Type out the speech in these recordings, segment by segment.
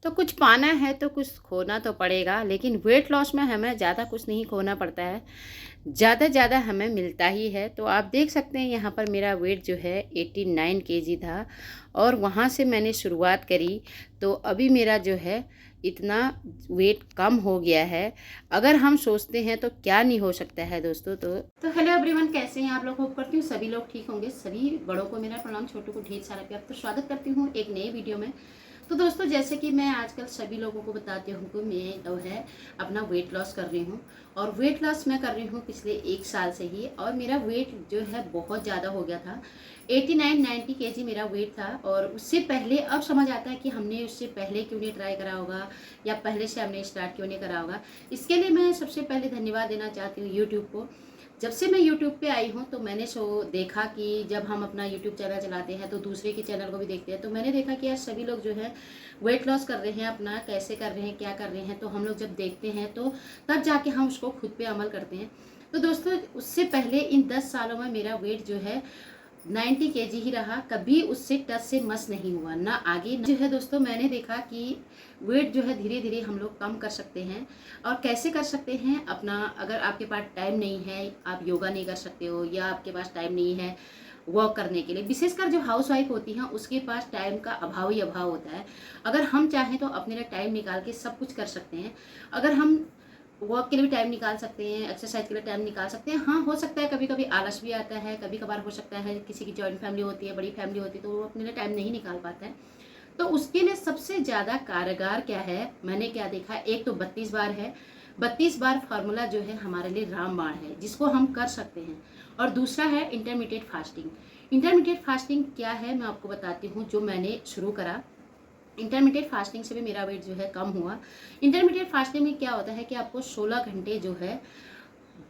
तो कुछ पाना है तो कुछ खोना तो पड़ेगा, लेकिन वेट लॉस में हमें ज़्यादा कुछ नहीं खोना पड़ता है, ज़्यादा ज़्यादा हमें मिलता ही है। तो आप देख सकते हैं यहाँ पर मेरा वेट जो है 89 केजी था और वहाँ से मैंने शुरुआत करी, तो अभी मेरा जो है इतना वेट कम हो गया है। अगर हम सोचते हैं तो क्या नहीं हो सकता है दोस्तों। तो हेलो एवरीवन, कैसे हैं आप लोग? होप करती हूँ सभी लोग ठीक होंगे। सभी बड़ों को मेरा प्रणाम, छोटों को ढेर सारा प्यार। तो स्वागत करती हूँ एक नए वीडियो में। तो दोस्तों, जैसे कि मैं आजकल सभी लोगों को बताती हूँ कि मैं जो है अपना वेट लॉस कर रही हूँ, और वेट लॉस मैं कर रही हूँ पिछले 1 साल से ही। और मेरा वेट जो है बहुत ज़्यादा हो गया था, 89-90 केजी मेरा वेट था। और उससे पहले अब समझ आता है कि हमने उससे पहले क्यों नहीं ट्राई करा होगा, या पहले से हमने स्टार्ट क्यों नहीं करा होगा। इसके लिए मैं सबसे पहले धन्यवाद देना चाहती हूँ यूट्यूब को। जब से मैं यूट्यूब पे आई हूँ तो मैंने देखा कि जब हम अपना यूट्यूब चैनल चलाते हैं तो दूसरे के चैनल को भी देखते हैं, तो मैंने देखा कि यार सभी लोग जो है वेट लॉस कर रहे हैं, अपना कैसे कर रहे हैं, क्या कर रहे हैं। तो हम लोग जब देखते हैं तो तब जाके हम उसको खुद पे अमल करते हैं। तो दोस्तों, उससे पहले इन 10 सालों में मेरा वेट जो है 90 केजी ही रहा, कभी उससे टच से मस नहीं हुआ, ना आगे जो है। दोस्तों, मैंने देखा कि वेट जो है धीरे धीरे हम लोग कम कर सकते हैं। और कैसे कर सकते हैं? अपना, अगर आपके पास टाइम नहीं है, आप योगा नहीं कर सकते हो, या आपके पास टाइम नहीं है वॉक करने के लिए, विशेषकर जो हाउस वाइफ होती हैं उसके पास टाइम का अभाव ही अभाव होता है। अगर हम चाहें तो अपने लिए टाइम निकाल के सब कुछ कर सकते हैं। अगर हम वॉक के लिए भी टाइम निकाल सकते हैं, एक्सरसाइज के लिए टाइम निकाल सकते हैं। हाँ, हो सकता है कभी कभी आलस भी आता है, कभी कभार हो सकता है किसी की जॉइंट फैमिली होती है, बड़ी फैमिली होती है, तो वो अपने लिए टाइम नहीं निकाल पाता है। तो उसके लिए सबसे ज़्यादा कारगर क्या है, मैंने क्या देखा, एक तो 32 बार है। 32 बार फार्मूला जो है हमारे लिए रामबाण है, जिसको हम कर सकते हैं। और दूसरा है इंटरमीडिएट फास्टिंग। इंटरमीडिएट फास्टिंग क्या है मैं आपको बताती हूँ, जो मैंने शुरू करा। इंटरमीडिएट फास्टिंग से भी मेरा वेट जो है कम हुआ। इंटरमीडिएट फास्टिंग में क्या होता है कि आपको 16 घंटे जो है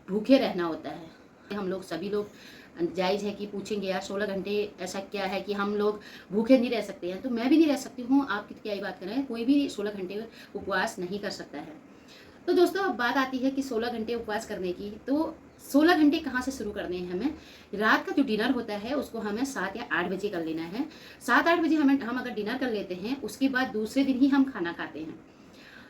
भूखे रहना होता है। हम लोग सभी लोग जायज़ है कि पूछेंगे यार 16 घंटे ऐसा क्या है कि हम लोग भूखे नहीं रह सकते हैं। तो मैं भी नहीं रह सकती हूँ, आप क्या ही बात कर रहे हैं, कोई भी 16 घंटे उपवास नहीं कर सकता है। तो दोस्तों, अब बात आती है कि 16 घंटे उपवास करने की। तो 16 घंटे कहाँ से शुरू करने हैं हमें? रात का जो डिनर होता है उसको हमें 7 या 8 बजे कर लेना है। 7-8 बजे हम अगर डिनर कर लेते हैं, उसके बाद दूसरे दिन ही हम खाना खाते हैं,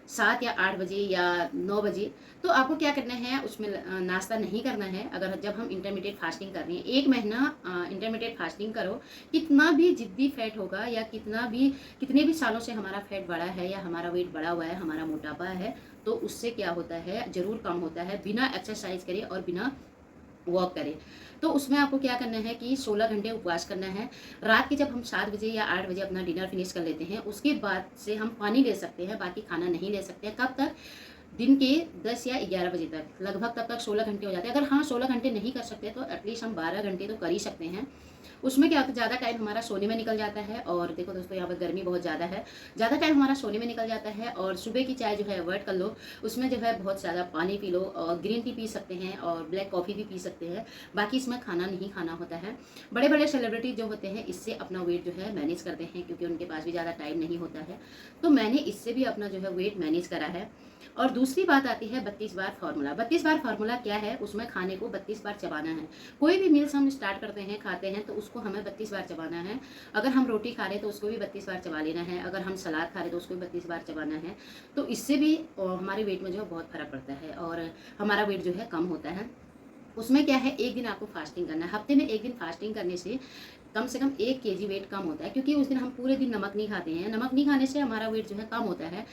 7 या 8 बजे या 9 बजे। तो आपको क्या करना है, उसमें नाश्ता नहीं करना है। अगर जब हम इंटरमीडिएट फास्टिंग कर रहे हैं, 1 महीना इंटरमीडिएट फास्टिंग करो, कितना भी जिद्दी फैट होगा, या कितने भी सालों से हमारा फैट बढ़ा है, या हमारा वेट बढ़ा हुआ है, हमारा मोटापा है, तो उससे क्या होता है, ज़रूर कम होता है, बिना एक्सरसाइज करे और बिना वॉक करें। तो उसमें आपको क्या करना है कि 16 घंटे उपवास करना है। रात के जब हम 7 बजे या 8 बजे अपना डिनर फिनिश कर लेते हैं, उसके बाद से हम पानी ले सकते हैं, बाकी खाना नहीं ले सकते हैं। कब तक? दिन के 10 या 11 बजे तक, लगभग तब तक 16 घंटे हो जाते हैं। अगर हाँ 16 घंटे नहीं कर सकते तो एटलीस्ट हम 12 घंटे तो कर ही सकते हैं। उसमें क्या होता है, ज़्यादा टाइम हमारा सोने में निकल जाता है। और देखो दोस्तों, यहाँ पर गर्मी बहुत ज़्यादा है, ज़्यादा टाइम हमारा सोने में निकल जाता है। और सुबह की चाय जो है अवॉइड कर लो, उसमें जो है बहुत ज़्यादा पानी पी लो, और ग्रीन टी पी सकते हैं, और ब्लैक कॉफ़ी भी पी सकते हैं। बाकी इसमें खाना नहीं खाना होता है। बड़े बड़े सेलिब्रिटी जो होते हैं इससे अपना वेट जो है मैनेज करते हैं, क्योंकि उनके पास भी ज़्यादा टाइम नहीं होता है। तो मैंने इससे भी अपना जो है वेट मैनेज करा है। और दूसरी बात आती है 32 बार फार्मूला। 32 बार फार्मूला क्या है? उसमें खाने को 32 बार चबाना है। कोई भी मील्स हम स्टार्ट करते हैं, खाते हैं, तो उसको हमें 32 बार चबाना है। अगर हम रोटी खा रहे हैं तो उसको भी 32 बार चबा लेना है। अगर हम सलाद खा रहे हैं तो उसको भी 32 बार चबाना है। तो इससे भी हमारे वेट में जो है बहुत फ़र्क पड़ता है, और हमारा वेट जो है कम होता है। उसमें क्या है, एक दिन आपको फास्टिंग करना है। हफ्ते में एक दिन फास्टिंग करने से कम 1 केजी वेट कम होता है, क्योंकि उस दिन हम पूरे दिन नमक नहीं खाते हैं। नमक नहीं खाने से हमारा वेट जो है कम होता है,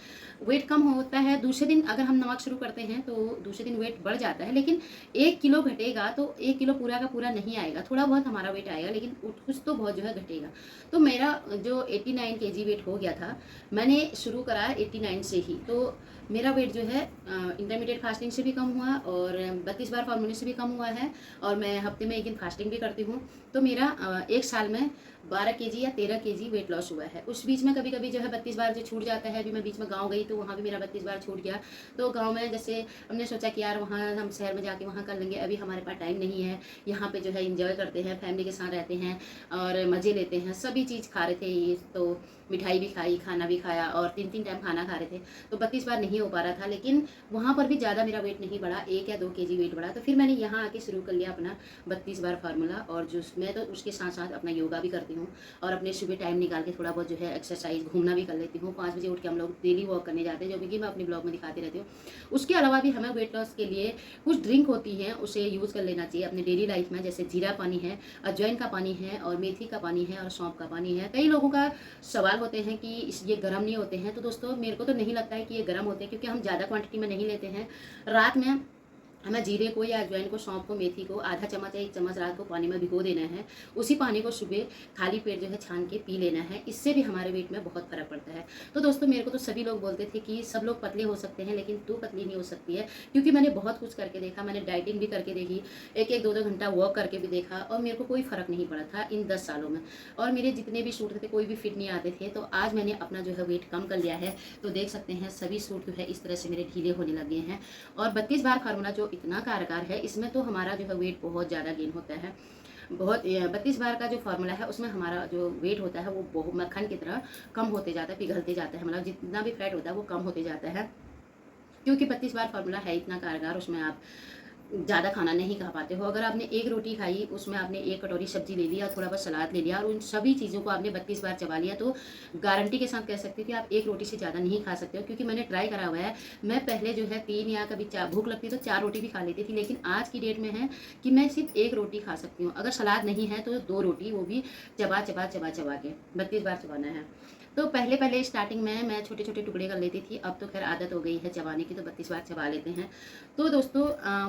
वेट कम होता है। दूसरे दिन अगर हम नमक शुरू करते हैं तो दूसरे दिन वेट बढ़ जाता है, लेकिन 1 किलो घटेगा, तो 1 किलो पूरा का पूरा नहीं आएगा, थोड़ा बहुत हमारा वेट आएगा, लेकिन कुछ तो बहुत जो है घटेगा। तो मेरा जो 89 केजी वेट हो गया था, मैंने शुरू करा 89 से ही। तो मेरा वेट जो है इंटरमीडिएट फास्टिंग से भी कम हुआ, और 32 बार फार्मूले से भी कम हुआ है। और मैं हफ्ते में एक दिन फास्टिंग भी करती हूँ। तो मेरा 1 साल में 12 केजी या 13 केजी वेट लॉस हुआ है। उस बीच में कभी कभी जो है 32 बार जो छूट जाता है। अभी मैं बीच में गांव गई तो वहाँ भी मेरा 32 बार छूट गया। तो गांव में जैसे हमने सोचा कि यार वहाँ हम शहर में जाके वहाँ कर लेंगे, अभी हमारे पास टाइम नहीं है। यहाँ पे जो है इंजॉय करते हैं, फैमिली के साथ रहते हैं और मज़े लेते हैं, सभी चीज़ खा रहे थे। ये तो मिठाई भी खाई, खाना भी खाया, और 3-3 टाइम खाना खा रहे थे। तो 32 बार नहीं हो पा रहा था, लेकिन वहाँ पर भी ज़्यादा मेरा वेट नहीं बढ़ा, 1 या 2 केजी वेट बढ़ा। तो फिर मैंने यहाँ आके शुरू कर लिया अपना 32 बार फार्मूला। और जो मैं तो उसके साथ साथ अपना योगा भी करती हूँ। हूँ और अपने सुबह टाइम निकाल के थोड़ा बहुत जो है एक्सरसाइज घूमना भी कर लेती हूँ। 5 बजे उठ के हम लोग डेली वॉक करने जाते हैं, जो भी कि मैं अपने ब्लॉग में दिखाती रहती हूँ। उसके अलावा भी हमें वेट लॉस के लिए कुछ ड्रिंक होती हैं, उसे यूज़ कर लेना चाहिए अपनी डेली लाइफ में, जैसे जीरा पानी है, अजवाइन का पानी है और मेथी का पानी है और सौंफ का पानी है। कई लोगों का सवाल होते हैं कि ये गर्म नहीं होते हैं, तो दोस्तों मेरे को तो नहीं लगता है कि ये गर्म होते हैं, क्योंकि हम ज़्यादा क्वांटिटी में नहीं लेते हैं। रात में हमें जीरे को या अजवाइन को, सौंफ को, मेथी को आधा चम्मच या 1 चम्मच रात को पानी में भिगो देना है। उसी पानी को सुबह खाली पेट जो है छान के पी लेना है। इससे भी हमारे वेट में बहुत फ़र्क पड़ता है। तो दोस्तों मेरे को तो सभी लोग बोलते थे कि सब लोग पतले हो सकते हैं लेकिन तू पतली नहीं हो सकती है, क्योंकि मैंने बहुत कुछ करके देखा। मैंने डाइटिंग भी करके देखी, 1-1, 2-2 घंटा वॉक करके भी देखा और मेरे को कोई फ़र्क नहीं पड़ा था इन 10 सालों में। और मेरे जितने भी सूट थे कोई भी फिट नहीं आते थे। तो आज मैंने अपना जो है वेट कम कर लिया है। तो देख सकते हैं सभी सूट जो है इस तरह से मेरे ढीले होने लगे हैं। और 32 बार फार्मूला जो इतना कारगर है, इसमें तो हमारा जो है वेट बहुत ज़्यादा गेन होता है। बहुत 32 बार का जो फार्मूला है उसमें हमारा जो वेट होता है वो बहुत मक्खन की तरह कम होते जाता है, पिघलते जाता है। मतलब जितना भी फैट होता है वो कम होते जाता है, क्योंकि 32 बार फार्मूला है इतना कारगर। उसमें आप ज़्यादा खाना नहीं खा पाते हो। अगर आपने 1 रोटी खाई, उसमें आपने 1 कटोरी सब्जी ले लिया, थोड़ा बहुत सलाद ले लिया और उन सभी चीज़ों को आपने 32 बार चबा लिया, तो गारंटी के साथ कह सकती हूँ कि आप 1 रोटी से ज़्यादा नहीं खा सकते हो। क्योंकि मैंने ट्राई करा हुआ है। मैं पहले जो है 3 या कभी 4 भूख लगती तो 4 रोटी भी खा लेती थी, लेकिन आज की डेट में है कि मैं सिर्फ 1 रोटी खा सकती हूँ। अगर सलाद नहीं है तो 2 रोटी, वो भी चबा चबा चबा चबा के 32 बार चबाना है। तो पहले स्टार्टिंग में मैं छोटे छोटे टुकड़े कर लेती थी, अब तो खैर आदत हो गई है चबाने की, तो 32 बार चबा लेते हैं। तो दोस्तों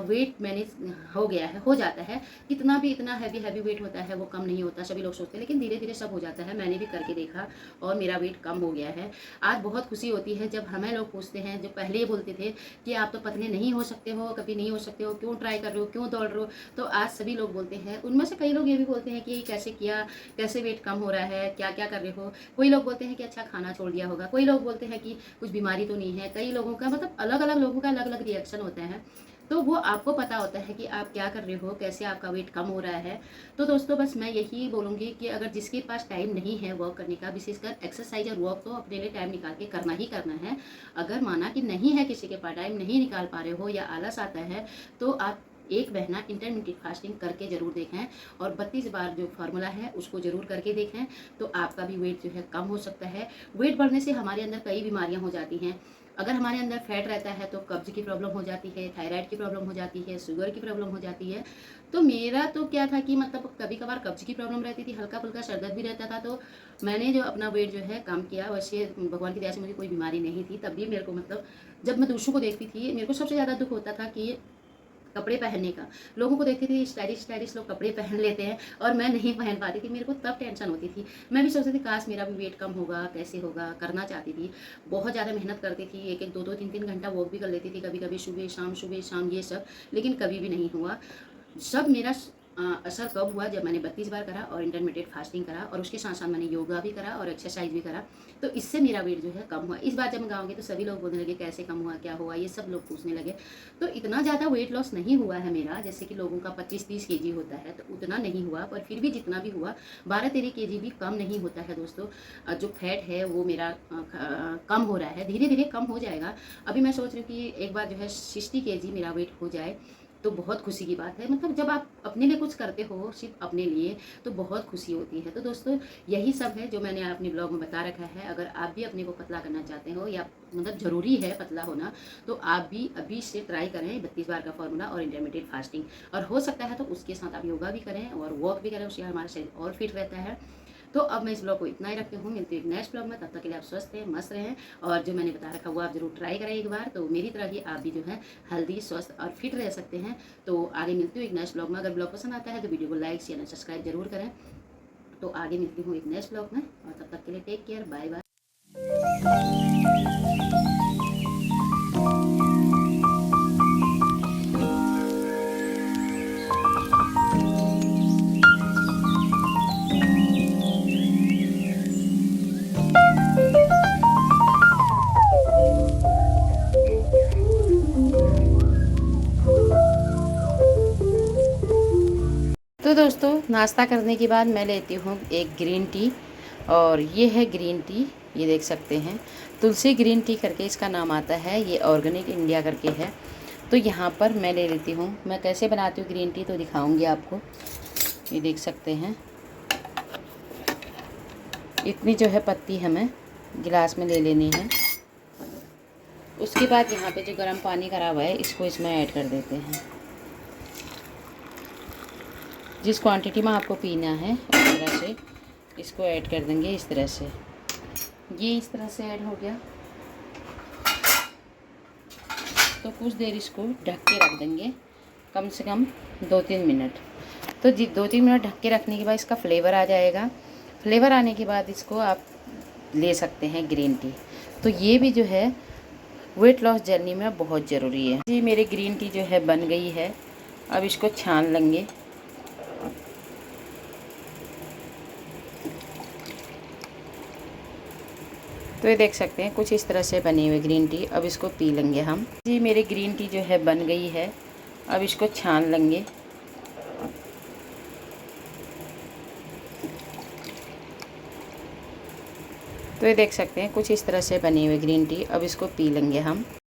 वेट मैनेज हो गया है, हो जाता है। कितना भी इतना हैवी वेट होता है वो कम नहीं होता, सभी लोग सोचते हैं, लेकिन धीरे धीरे सब हो जाता है। मैंने भी करके देखा और मेरा वेट कम हो गया है। आज बहुत खुशी होती है जब हमें लोग पूछते हैं, जो पहले ये बोलते थे कि आप तो पतले नहीं हो सकते हो, कभी नहीं हो सकते हो, क्यों ट्राई कर रहे हो, क्यों दौड़ रहे हो, तो आज सभी लोग बोलते हैं। उनमें से कई लोग ये भी बोलते हैं कि कैसे किया, कैसे वेट कम हो रहा है, क्या क्या कर रहे हो। कोई लोग बोलते हैं कि अच्छा खाना छोड़ दिया होगा, कोई लोग बोलते हैं कि कुछ बीमारी तो नहीं है। कई लोगों का मतलब अलग अलग लोगों का अलग अलग रिएक्शन होता है, तो वो आपको पता होता है कि आप क्या कर रहे हो, कैसे आपका वेट कम हो रहा है। तो दोस्तों बस मैं यही बोलूँगी कि अगर जिसके पास टाइम नहीं है वॉक करने का, विशेषकर एक्सरसाइज और वॉक, तो अपने लिए टाइम निकाल के करना ही करना है। अगर माना कि नहीं है, किसी के पास टाइम नहीं निकाल पा रहे हो या आलस आता है, तो आप 1 महीना इंटरमिटेड फास्टिंग करके ज़रूर देखें और 32 बार जो फार्मूला है उसको ज़रूर करके देखें, तो आपका भी वेट जो है कम हो सकता है। वेट बढ़ने से हमारे अंदर कई बीमारियां हो जाती हैं। अगर हमारे अंदर फैट रहता है तो कब्ज की प्रॉब्लम हो जाती है, थायराइड की प्रॉब्लम हो जाती है, शुगर की प्रॉब्लम हो जाती है। तो मेरा तो क्या था कि मतलब कभी कभार कब्ज की प्रॉब्लम रहती थी, हल्का फुल्का सर दर्द भी रहता था। तो मैंने जो अपना वेट जो है कम किया, वैसे भगवान की दया से मुझे कोई बीमारी नहीं थी। तब भी मेरे को मतलब जब मैं दूसरों को देखती थी, मेरे को सबसे ज़्यादा दुख होता था कि कपड़े पहनने का। लोगों को देखती थी स्टाइलिश लोग कपड़े पहन लेते हैं और मैं नहीं पहन पाती थी। मेरे को तब टेंशन होती थी। मैं भी सोचती थी काश मेरा भी वेट कम होगा, कैसे होगा, करना चाहती थी। बहुत ज़्यादा मेहनत करती थी, 1-1, 2-2, 3-3 घंटा वॉक भी कर लेती थी, कभी कभी सुबह शाम ये सब, लेकिन कभी भी नहीं हुआ। सब मेरा असर कब हुआ, जब मैंने 32 बार करा और इंटरमीडिएट फास्टिंग करा और उसके साथ साथ मैंने योगा भी करा और एक्सरसाइज भी करा, तो इससे मेरा वेट जो है कम हुआ। इस बार जब मैं गाँव गई तो सभी लोग बोलने लगे कैसे कम हुआ, क्या हुआ, ये सब लोग पूछने लगे। तो इतना ज़्यादा वेट लॉस नहीं हुआ है मेरा, जैसे कि लोगों का 25-30 केजी होता है, तो उतना नहीं हुआ। पर फिर भी जितना भी हुआ 12-13 केजी भी कम नहीं होता है दोस्तों। जो फैट है वो मेरा कम हो रहा है, धीरे धीरे कम हो जाएगा। अभी मैं सोच रही हूँ कि एक बार जो है 60 केजी मेरा वेट हो जाए तो बहुत खुशी की बात है। मतलब जब आप अपने लिए कुछ करते हो, सिर्फ अपने लिए, तो बहुत खुशी होती है। तो दोस्तों यही सब है जो मैंने अपने ब्लॉग में बता रखा है। अगर आप भी अपने को पतला करना चाहते हो, या मतलब ज़रूरी है पतला होना, तो आप भी अभी से ट्राई करें 32 बार का फार्मूला और इंटरमीडिएट फास्टिंग। और हो सकता है तो उसके साथ आप योगा भी करें और वॉक भी करें, उससे हमारा शरीर और फिट रहता है। तो अब मैं इस ब्लॉग को इतना ही रखती हूँ, मिलती हूँ एक नेक्स्ट ब्लॉग में। तब तक के लिए आप स्वस्थ रहें, मस्त रहें और जो मैंने बता रखा वो आप जरूर ट्राई करें एक बार, तो मेरी तरह ही आप भी जो है हेल्दी, स्वस्थ और फिट रह सकते हैं। तो आगे मिलती हूँ एक नेक्स्ट ब्लॉग में। अगर ब्लॉग पसंद आता है तो वीडियो को लाइक, शेयर और सब्सक्राइब जरूर करें। तो आगे मिलती हूँ एक नेक्स्ट ब्लॉग में और तब तक के लिए टेक केयर, बाय बाय। तो दोस्तों नाश्ता करने के बाद मैं लेती हूँ एक ग्रीन टी, और ये है ग्रीन टी, ये देख सकते हैं तुलसी ग्रीन टी करके इसका नाम आता है, ये ऑर्गेनिक इंडिया करके है। तो यहाँ पर मैं ले लेती हूँ। मैं कैसे बनाती हूँ ग्रीन टी तो दिखाऊंगी आपको, ये देख सकते हैं। इतनी जो है पत्ती हमें गिलास में ले लेनी है। उसके बाद यहाँ पे जो गर्म पानी करा हुआ है इसको इसमें ऐड कर देते हैं। जिस क्वांटिटी में आपको पीना है उस तरह से इसको ऐड कर देंगे। इस तरह से ये इस तरह से ऐड हो गया तो कुछ देर इसको ढक के रख देंगे, कम से कम 2-3 मिनट। तो 2-3 मिनट ढक के रखने के बाद इसका फ्लेवर आ जाएगा। फ्लेवर आने के बाद इसको आप ले सकते हैं ग्रीन टी। तो ये भी जो है वेट लॉस जर्नी में बहुत ज़रूरी है। जी मेरी ग्रीन टी जो है बन गई है, अब इसको छान लेंगे। तो ये देख सकते हैं कुछ इस तरह से बनी हुई ग्रीन टी। अब इसको पी लेंगे हम। जी मेरी ग्रीन टी जो है बन गई है, अब इसको छान लेंगे। तो ये देख सकते हैं कुछ इस तरह से बनी हुई ग्रीन टी। अब इसको पी लेंगे हम।